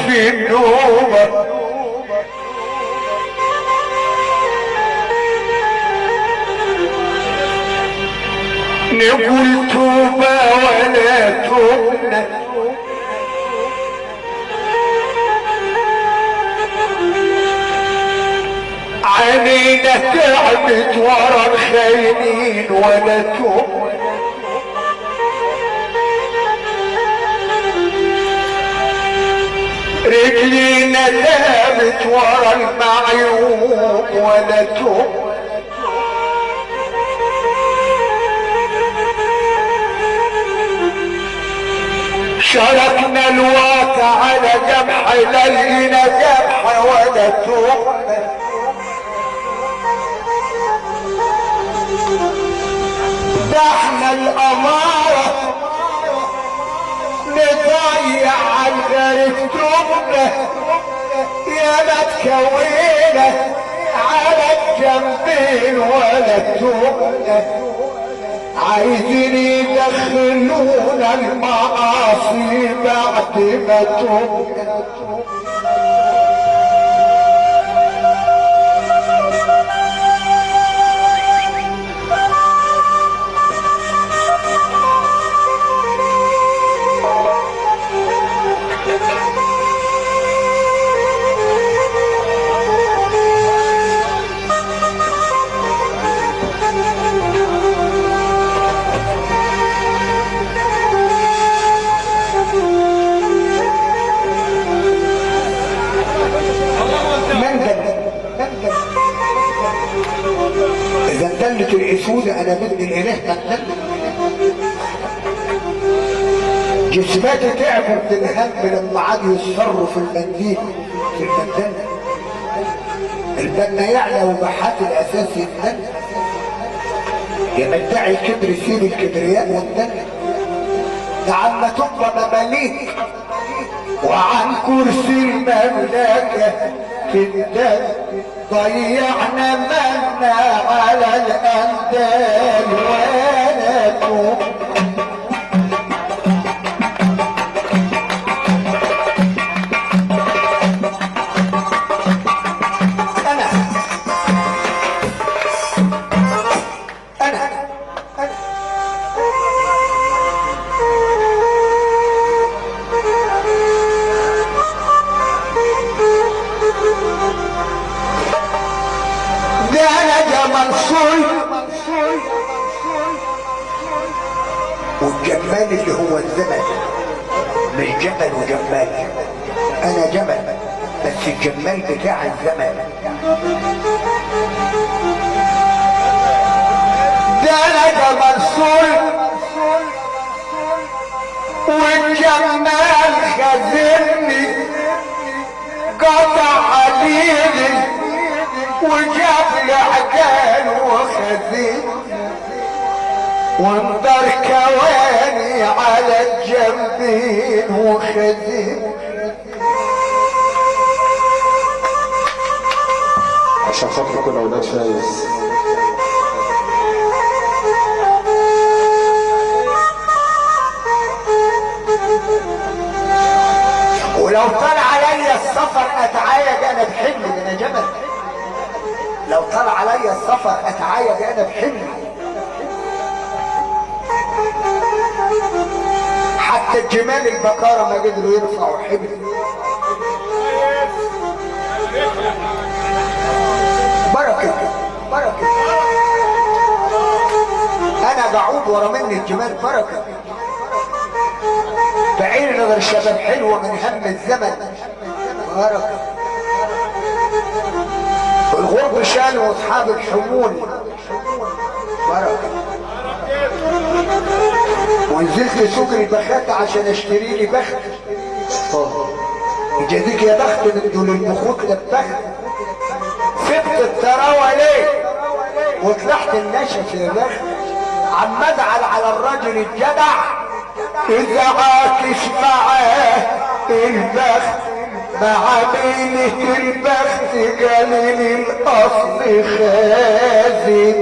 في النوبة نقول توبة ولا توبنا عينينا تعبت ورا الخاينين ولا توب رجلينا تعبت ورا المعيوب ولا توب شرفنا الواقع على جبح لقينا جبح ولا توب ده احنا الامارة نضيع عن غير توبنا يا ما تكوينا على الجنبين ولا توبنا عايزين يدخلونا المعاصي بعد ما توبنا اذا دلت الاسود انا بدي الاله تدل جسماتي تعبوا من الهم لما عاد يصفروا في المنديل في المندل البنا يعلى وبحات الاساس يتدل يمدعي الكبر يسيب الكبرياء والدل ده عما تبقى مماليك وعن كرسي المملكه تندل ضيعنا منا على الاندال ولا توب والجمال اللي هو الزمن مش جمل وجمال انا جمل بس الجمال بتاع الزمن ده انا جمل صلب والجمال خزني قطع حديدي وجاب لي عجال وخزني وانظر كواني على الجنبين وخزين عشان خاطر كنا اولاد فايز ولو طال عليا السفر اتعايد انا بحلمي انا جبل لو طال عليا السفر اتعايد انا بحلمي حتى الجمال البكارة ما قدروا يرفعوا حبل بركة بركة انا بعود ورا مني الجمال بركة بعين نظر الشباب حلوة من هم الزمن بركة الغرب شالوا واصحاب الحمول بركة ونزلت سوق البخات عشان اشتري لي بخت يجازيك يا بخت من دول البخوت للبخت سبت التراوى ليه وطلعت النشف يا بخت عم ازعل على الراجل الجدع اذا عاكس معاه البخت مع بينه البخت قليل الاصل خازن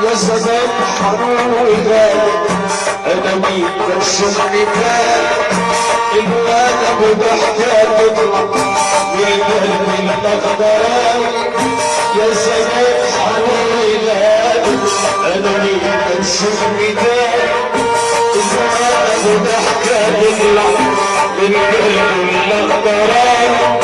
يا زمان حنون وغالي انا مين بس الختام الواد ابو ضحكه تطلع من قلبي الاخضراني يا سلام على انا مين بس الختام الواد ابو ضحكه تطلع من قلبي الاخضراني